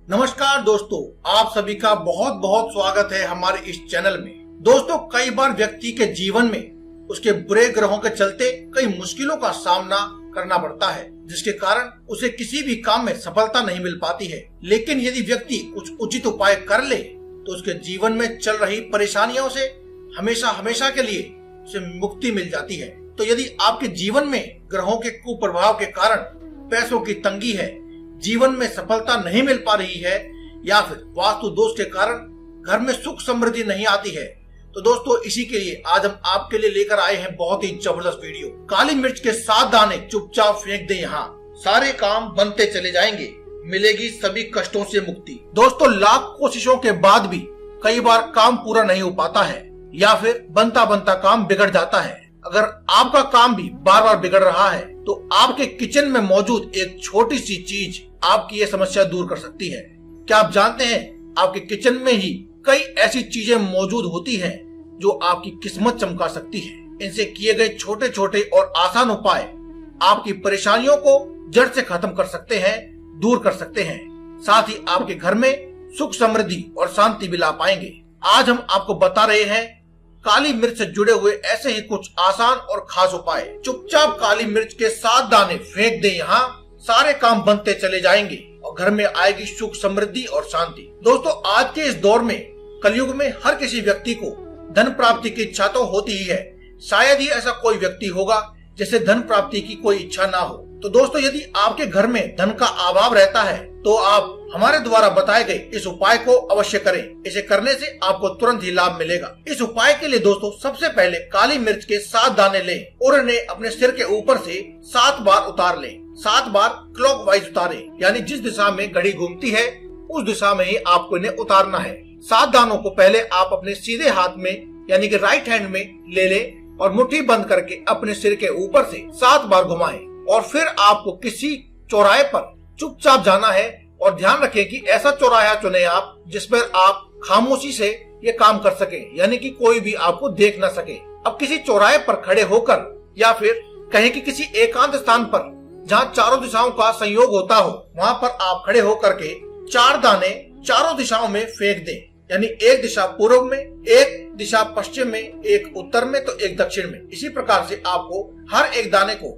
नमस्कार दोस्तों, आप सभी का बहुत बहुत स्वागत है हमारे इस चैनल में। दोस्तों, कई बार व्यक्ति के जीवन में उसके बुरे ग्रहों के चलते कई मुश्किलों का सामना करना पड़ता है, जिसके कारण उसे किसी भी काम में सफलता नहीं मिल पाती है। लेकिन यदि व्यक्ति कुछ उचित उपाय कर ले तो उसके जीवन में चल रही परेशानियों से हमेशा हमेशा के लिए उसे मुक्ति मिल जाती है। तो यदि आपके जीवन में ग्रहों के कुप्रभाव के कारण पैसों की तंगी है, जीवन में सफलता नहीं मिल पा रही है, या फिर वास्तु दोष के कारण घर में सुख समृद्धि नहीं आती है, तो दोस्तों इसी के लिए आज हम आपके लिए लेकर आए हैं बहुत ही जबरदस्त वीडियो। काली मिर्च के 7 दाने चुपचाप फेंक दें, यहाँ सारे काम बनते चले जाएंगे, मिलेगी सभी कष्टों से मुक्ति। दोस्तों, लाख कोशिशों के बाद भी कई बार काम पूरा नहीं हो पाता है, या फिर बनता बनता काम बिगड़ जाता है। अगर आपका काम भी बार बार बिगड़ रहा है तो आपके किचन में मौजूद एक छोटी सी चीज आपकी ये समस्या दूर कर सकती है। क्या आप जानते हैं, आपके किचन में ही कई ऐसी चीजें मौजूद होती हैं जो आपकी किस्मत चमका सकती है। इनसे किए गए छोटे छोटे और आसान उपाय आपकी परेशानियों को जड़ से खत्म कर सकते हैं, दूर कर सकते हैं। साथ ही आपके घर में सुख समृद्धि और शांति भी ला पाएंगे। आज हम आपको बता रहे हैं काली मिर्च से जुड़े हुए ऐसे ही कुछ आसान और खास उपाय। चुपचाप काली मिर्च के 7 दाने फेंक दें, यहाँ सारे काम बनते चले जाएंगे और घर में आएगी सुख समृद्धि और शांति। दोस्तों, आज के इस दौर में, कलयुग में, हर किसी व्यक्ति को धन प्राप्ति की इच्छा तो होती ही है। शायद ही ऐसा कोई व्यक्ति होगा जिसे धन प्राप्ति की कोई इच्छा ना हो। तो दोस्तों, यदि आपके घर में धन का अभाव रहता है तो आप हमारे द्वारा बताए गए इस उपाय को अवश्य करें। इसे करने से आपको तुरंत ही लाभ मिलेगा। इस उपाय के लिए दोस्तों सबसे पहले काली मिर्च के 7 दाने लें और इन्हें अपने सिर के ऊपर से 7 बार उतार लें। 7 बार क्लॉकवाइज उतारें, यानी जिस दिशा में घड़ी घूमती है उस दिशा में ही आपको इन्हें उतारना है। 7 दानों को पहले आप अपने सीधे हाथ में यानी कि राइट हैंड में ले लें और मुट्ठी बंद करके अपने सिर के ऊपर से 7 बार घुमाएं। और फिर आपको किसी चौराहे पर चुपचाप जाना है और ध्यान रखें कि ऐसा चौराहा चुने आप जिस पर आप खामोशी से ये काम कर सके, यानी कि कोई भी आपको देख न सके। अब किसी चौराहे पर खड़े होकर या फिर कहें कि किसी एकांत स्थान पर जहाँ चारों दिशाओं का संयोग होता हो, वहाँ पर आप खड़े होकर के 4 दाने चारों दिशाओं में फेंक दें। यानी एक दिशा पूर्व में, एक दिशा पश्चिम में, एक उत्तर में तो एक दक्षिण में। इसी प्रकार से आपको हर एक दाने को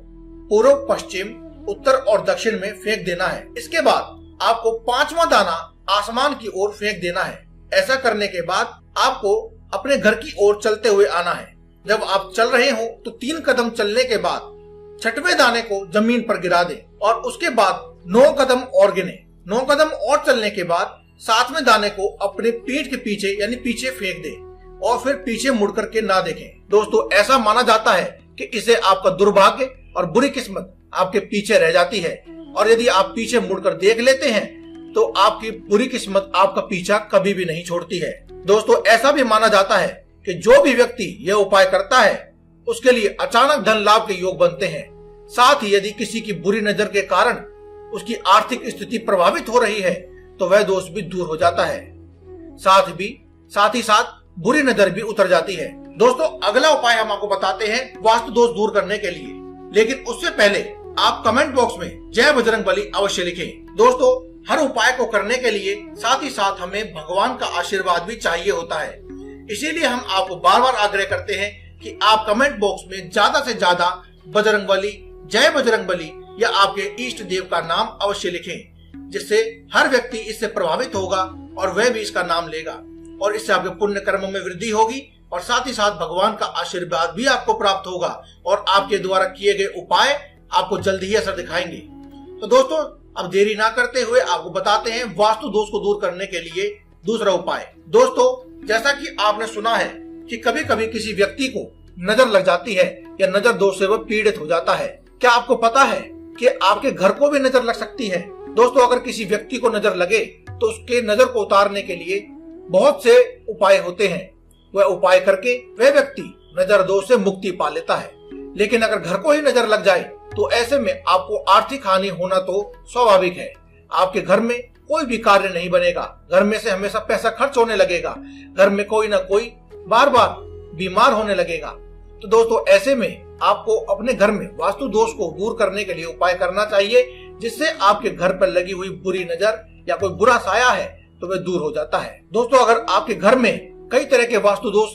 पूर्व, पश्चिम, उत्तर और दक्षिण में फेंक देना है। इसके बाद आपको 5वां दाना आसमान की ओर फेंक देना है। ऐसा करने के बाद आपको अपने घर की ओर चलते हुए आना है। जब आप चल रहे हो तो 3 कदम चलने के बाद 6वें दाने को जमीन पर गिरा दें और उसके बाद 9 कदम और गिने। 9 कदम और चलने के बाद 7वें दाने को अपने पीठ के पीछे यानी पीछे फेंक दें और फिर पीछे मुड़ करके ना देखें। दोस्तों, ऐसा माना जाता है कि इससे आपका दुर्भाग्य और बुरी किस्मत आपके पीछे रह जाती है, और यदि आप पीछे मुड़कर देख लेते हैं तो आपकी बुरी किस्मत आपका पीछा कभी भी नहीं छोड़ती है। दोस्तों, ऐसा भी माना जाता है कि जो भी व्यक्ति यह उपाय करता है उसके लिए अचानक धन लाभ के योग बनते हैं। साथ ही यदि किसी की बुरी नजर के कारण उसकी आर्थिक स्थिति प्रभावित हो रही है तो वह दोष भी दूर हो जाता है। साथ ही साथ बुरी नजर भी उतर जाती है। दोस्तों, अगला उपाय हम आपको बताते हैं वास्तु दोष दूर करने के लिए, लेकिन उससे पहले आप कमेंट बॉक्स में जय बजरंगबली अवश्य लिखें। दोस्तों, हर उपाय को करने के लिए साथ ही साथ हमें भगवान का आशीर्वाद भी चाहिए होता है। इसीलिए हम आपको बार बार आग्रह करते हैं कि आप कमेंट बॉक्स में ज्यादा से ज्यादा बजरंगबली, जय बजरंगबली या आपके इष्ट देव का नाम अवश्य लिखें, जिससे हर व्यक्ति इससे प्रभावित होगा और वह भी इसका नाम लेगा, और इससे आपके पुण्य कर्मों में वृद्धि होगी और साथ ही साथ भगवान का आशीर्वाद भी आपको प्राप्त होगा और आपके द्वारा किए गए उपाय आपको जल्द ही असर दिखाएंगे। तो दोस्तों, अब देरी ना करते हुए आपको बताते हैं वास्तु दोष को दूर करने के लिए दूसरा उपाय। दोस्तों, जैसा कि आपने सुना है कि कभी कभी किसी व्यक्ति को नजर लग जाती है या नजर दोष से वह पीड़ित हो जाता है। क्या आपको पता है कि आपके घर को भी नजर लग सकती है? दोस्तों, अगर किसी व्यक्ति को नजर लगे तो उसके नजर को उतारने के लिए बहुत से उपाय होते हैं। वह उपाय करके वह व्यक्ति नजर दोष से मुक्ति पा लेता है। लेकिन अगर घर को ही नजर लग जाए तो ऐसे में आपको आर्थिक हानि होना तो स्वाभाविक है। आपके घर में कोई भी कार्य नहीं बनेगा, घर में से हमेशा पैसा खर्च होने लगेगा, घर में कोई ना कोई बार बार बीमार होने लगेगा। तो दोस्तों, ऐसे में आपको अपने घर में वास्तु दोष को दूर करने के लिए उपाय करना चाहिए, जिससे आपके घर पर लगी हुई बुरी नजर या कोई बुरा साया है तो वह दूर हो जाता है। दोस्तों, अगर आपके घर में कई तरह के वास्तु दोष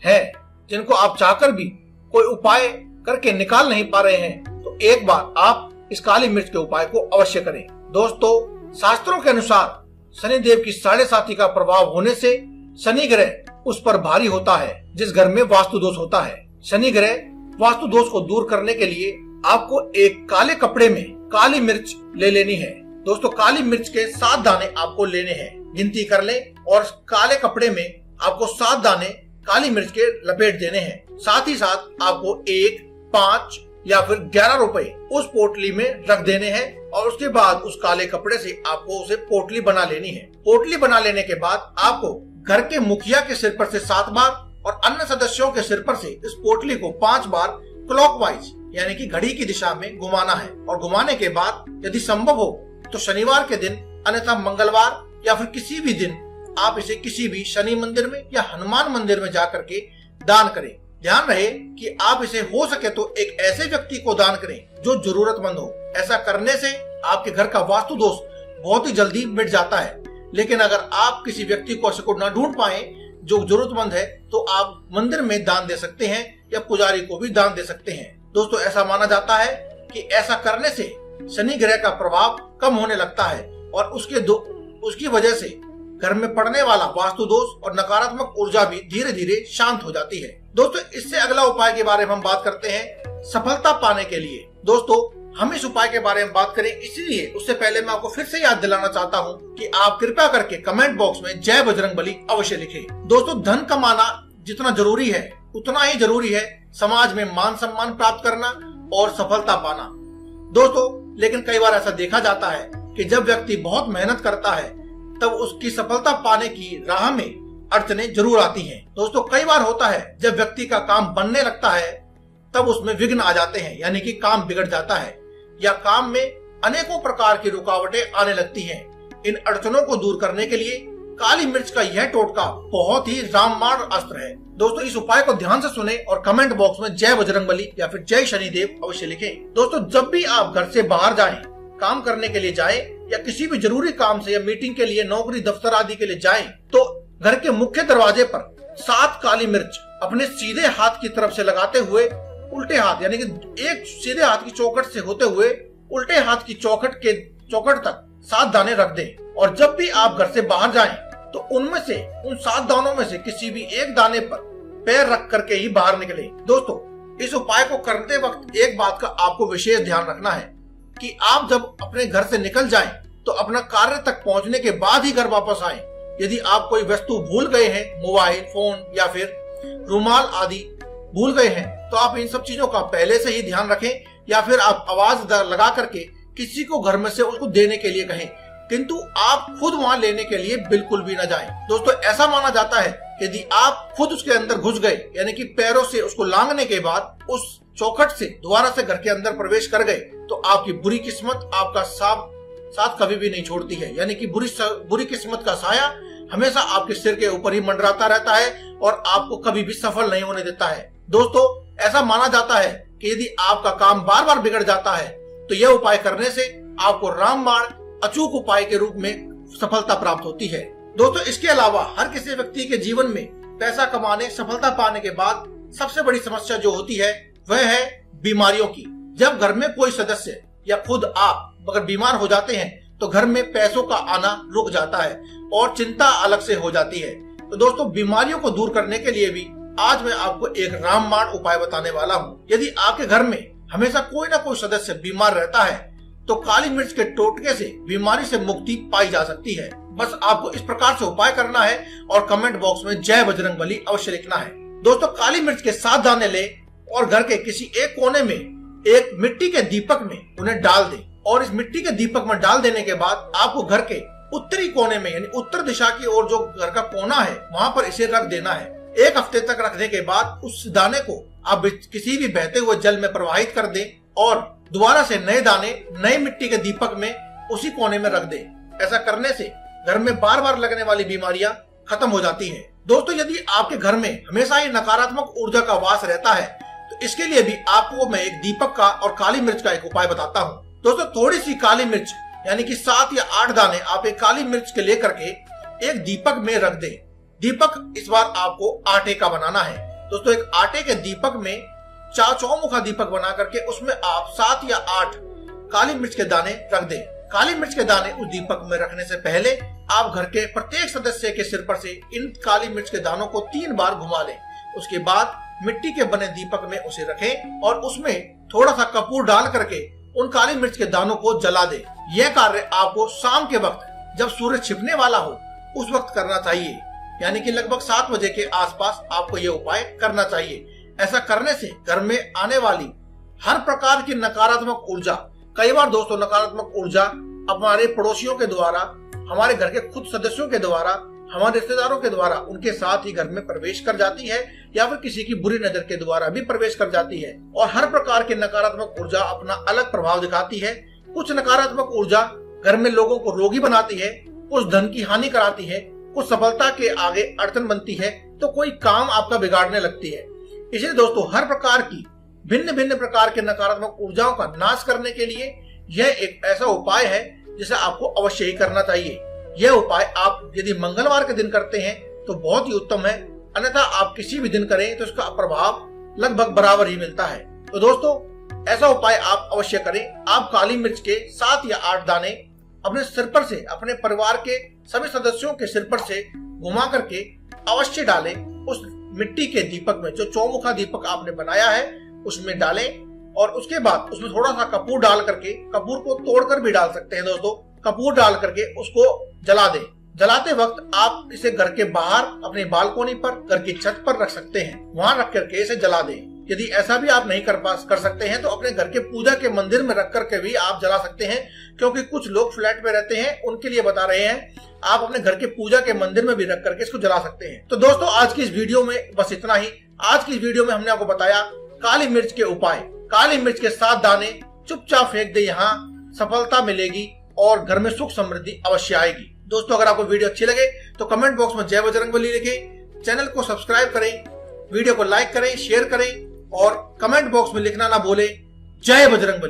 हैं जिनको आप चाहकर भी कोई उपाय करके निकाल नहीं पा रहे हैं, तो एक बार आप इस काली मिर्च के उपाय को अवश्य करें। दोस्तों, शास्त्रों के अनुसार शनिदेव की 7.5 का प्रभाव होने से शनि ग्रह उस पर भारी होता है जिस घर में वास्तु दोष होता है। शनि ग्रह वास्तु दोष को दूर करने के लिए आपको एक काले कपड़े में काली मिर्च ले लेनी है। दोस्तों, काली मिर्च के 7 दाने आपको लेने हैं, गिनती कर लें, और काले कपड़े में आपको 7 दाने काली मिर्च के लपेट देने हैं। साथ ही साथ आपको 1, 5 या फिर 11 रुपए उस पोटली में रख देने हैं और उसके बाद उस काले कपड़े से आपको उसे पोटली बना लेनी है। पोटली बना लेने के बाद आपको घर के मुखिया के सिर पर से 7 बार और अन्य सदस्यों के सिर पर से इस पोटली को 5 बार क्लॉकवाइज यानी कि घड़ी की दिशा में घुमाना है। और घुमाने के बाद यदि संभव हो तो शनिवार के दिन, अन्यथा मंगलवार या फिर किसी भी दिन आप इसे किसी भी शनि मंदिर में या हनुमान मंदिर में जाकर के दान करें। ध्यान रहे कि आप इसे हो सके तो एक ऐसे व्यक्ति को दान करें जो जरूरतमंद हो। ऐसा करने से आपके घर का वास्तु दोष बहुत ही जल्दी मिट जाता है। लेकिन अगर आप किसी व्यक्ति को ऐसे को न ढूंढ पाए जो जरूरतमंद है, तो आप मंदिर में दान दे सकते हैं या पुजारी को भी दान दे सकते हैं। दोस्तों, ऐसा माना जाता है कि ऐसा करने से शनि ग्रह का प्रभाव कम होने लगता है और उसकी वजह से घर में पड़ने वाला वास्तु दोष और नकारात्मक ऊर्जा भी धीरे धीरे शांत हो जाती है। दोस्तों, इससे अगला उपाय के बारे में हम बात करते हैं सफलता पाने के लिए। दोस्तों, हम इस उपाय के बारे में बात करें, इसलिए उससे पहले मैं आपको फिर से याद दिलाना चाहता हूं कि आप कृपया करके कमेंट बॉक्स में जय बजरंगबली अवश्य लिखें। दोस्तों, धन कमाना जितना जरूरी है उतना ही जरूरी है समाज में मान सम्मान प्राप्त करना और सफलता पाना। दोस्तों, लेकिन कई बार ऐसा देखा जाता है कि जब व्यक्ति बहुत मेहनत करता है तब उसकी सफलता पाने की राह में अड़चनें जरूर आती हैं। दोस्तों, कई बार होता है जब व्यक्ति का काम बनने लगता है तब उसमें विघ्न आ जाते हैं, यानी कि काम बिगड़ जाता है या काम में अनेकों प्रकार की रुकावटें आने लगती हैं। इन अड़चनों को दूर करने के लिए काली मिर्च का यह टोटका बहुत ही रामबाण अस्त्र है। दोस्तों, इस उपाय को ध्यान से सुने और कमेंट बॉक्स में जय बजरंगबली या फिर जय शनिदेव अवश्य लिखें। दोस्तों, जब भी आप घर से बाहर जाएं, काम करने के लिए जाएं या किसी भी जरूरी काम से या मीटिंग के लिए, नौकरी दफ्तर आदि के लिए जाएं, तो घर के मुख्य दरवाजे पर 7 काली मिर्च अपने सीधे हाथ की तरफ से लगाते हुए उल्टे हाथ यानी कि एक सीधे हाथ की चौखट से होते हुए उल्टे हाथ की चौखट तक 7 दाने रख दें। और जब भी आप घर से बाहर जाएं तो उन 7 दानों में से किसी भी एक दाने पर पैर रख करके ही बाहर निकले। दोस्तों, इस उपाय को करते वक्त एक बात का आपको विशेष ध्यान रखना है कि आप जब अपने घर से निकल जाएं तो अपना कार्य तक पहुंचने के बाद ही घर वापस आएं। यदि आप कोई वस्तु भूल गए हैं, मोबाइल फोन या फिर रुमाल आदि भूल गए हैं, तो आप इन सब चीजों का पहले से ही ध्यान रखें या फिर आप आवाज लगा करके किसी को घर में से उसको देने के लिए कहें, किंतु आप खुद वहां लेने के लिए बिल्कुल भी न जाएं। दोस्तों, ऐसा माना जाता है यदि आप खुद उसके अंदर घुस गए यानी कि पैरों से उसको लांघने के बाद उस चौखट से दोबारा से घर के अंदर प्रवेश कर गए तो आपकी बुरी किस्मत आपका साथ कभी भी नहीं छोड़ती है, यानी कि बुरी किस्मत का साया हमेशा आपके सिर के ऊपर ही मंडराता रहता है और आपको कभी भी सफल नहीं होने देता है। दोस्तों, ऐसा माना जाता है कि यदि आपका काम बार बार बिगड़ जाता है तो यह उपाय करने से आपको रामबाण अचूक उपाय के रूप में सफलता प्राप्त होती है। दोस्तों, इसके अलावा हर किसी व्यक्ति के जीवन में पैसा कमाने, सफलता पाने के बाद सबसे बड़ी समस्या जो होती है वह है बीमारियों की। जब घर में कोई सदस्य या खुद आप अगर बीमार हो जाते हैं तो घर में पैसों का आना रुक जाता है और चिंता अलग से हो जाती है। तो दोस्तों, बीमारियों को दूर करने के लिए भी आज मैं आपको एक रामबाण उपाय बताने वाला हूँ। यदि आपके घर में हमेशा कोई ना कोई सदस्य बीमार रहता है तो काली मिर्च के टोटके से बीमारी से मुक्ति पाई जा सकती है। बस आपको इस प्रकार से उपाय करना है और कमेंट बॉक्स में जय बजरंगबली अवश्य लिखना है। दोस्तों, काली मिर्च के 7 दाने ले और घर के किसी एक कोने में एक मिट्टी के दीपक में उन्हें डाल दें और इस मिट्टी के दीपक में डाल देने के बाद आपको घर के उत्तरी कोने में यानी उत्तर दिशा की ओर जो घर का कोना है वहां पर इसे रख देना है। 1 हफ्ते तक रखने के बाद उस दाने को आप किसी भी बहते हुए जल में प्रवाहित कर दें और दोबारा से नए दाने नए मिट्टी के दीपक में उसी कोने में रख दें। ऐसा करने से घर में बार बार लगने वाली बीमारियां खत्म हो जाती हैं। दोस्तों, यदि आपके घर में हमेशा ही नकारात्मक ऊर्जा का वास रहता है तो इसके लिए भी आपको मैं एक दीपक का और काली मिर्च का एक उपाय बताता हूँ। दोस्तों, थोड़ी सी काली मिर्च यानी कि 7 या 8 दाने आप एक काली मिर्च के लेकर के एक दीपक में रख दें। दीपक इस बार आपको आटे का बनाना है दोस्तों। एक आटे के दीपक में चौमुखा दीपक बना करके उसमें आप 7 या 8 काली मिर्च के दाने रख दें। काली मिर्च के दाने उस दीपक में रखने से पहले आप घर के प्रत्येक सदस्य के सिर पर से इन काली मिर्च के दानों को 3 बार घुमा लें। उसके बाद मिट्टी के बने दीपक में उसे रखें और उसमें थोड़ा सा कपूर डाल करके उन काली मिर्च के दानों को जला दें। यह कार्य आपको शाम के वक्त जब सूरज छिपने वाला हो उस वक्त करना चाहिए, यानी कि लगभग 7 बजे के आसपास आपको यह उपाय करना चाहिए। ऐसा करने से घर में आने वाली हर प्रकार की नकारात्मक ऊर्जा, कई बार दोस्तों नकारात्मक ऊर्जा हमारे पड़ोसियों के द्वारा, हमारे घर के खुद सदस्यों के द्वारा, हमारे रिश्तेदारों के द्वारा उनके साथ ही घर में प्रवेश कर जाती है या फिर किसी की बुरी नजर के द्वारा भी प्रवेश कर जाती है और हर प्रकार की नकारात्मक ऊर्जा अपना अलग प्रभाव दिखाती है। कुछ नकारात्मक ऊर्जा घर में लोगों को रोगी बनाती है, कुछ धन की हानि कराती है, कुछ सफलता के आगे अड़चन बनती है, तो कोई काम आपका बिगाड़ने लगती है। इसलिए दोस्तों हर प्रकार की भिन्न भिन्न प्रकार के नकारात्मक ऊर्जाओं का नाश करने के लिए यह एक ऐसा उपाय है जिसे आपको अवश्य ही करना चाहिए। यह उपाय आप यदि मंगलवार के दिन करते हैं तो बहुत ही उत्तम है, अन्यथा आप किसी भी दिन करें तो इसका प्रभाव लगभग बराबर ही मिलता है। तो दोस्तों ऐसा उपाय आप अवश्य करें। आप काली मिर्च के 7 या 8 दाने अपने सिर पर से, अपने परिवार के सभी सदस्यों के सिर पर से घुमा करके अवश्य डालें। उस मिट्टी के दीपक में, जो चौमुखा दीपक आपने बनाया है उसमें डालें और उसके बाद उसमें थोड़ा सा कपूर डाल करके, कपूर को तोड़कर भी डाल सकते हैं दोस्तों, कपूर डाल करके उसको जला दें। जलाते वक्त आप इसे घर के बाहर अपनी बालकोनी पर, घर की छत पर रख सकते हैं, वहां रख करके इसे जला दें। यदि ऐसा भी आप नहीं कर सकते हैं तो अपने घर के पूजा के मंदिर में रख करके भी आप जला सकते हैं, क्योंकि कुछ लोग फ्लैट में रहते हैं, उनके लिए बता रहे हैं। आप अपने घर के पूजा के मंदिर में भी रख करके इसको जला सकते हैं। तो दोस्तों आज की इस वीडियो में बस इतना ही। आज की इस वीडियो में हमने आपको बताया काली मिर्च के उपाय। काली मिर्च के 7 दाने चुपचाप फेंक दे, यहाँ सफलता मिलेगी और घर में सुख समृद्धि अवश्य आएगी। दोस्तों अगर आपको वीडियो अच्छी लगे तो कमेंट बॉक्स में जय बजरंगबली लिखें, चैनल को सब्सक्राइब करें, वीडियो को लाइक करें, शेयर करें और कमेंट बॉक्स में लिखना ना भूलें जय बजरंगबली।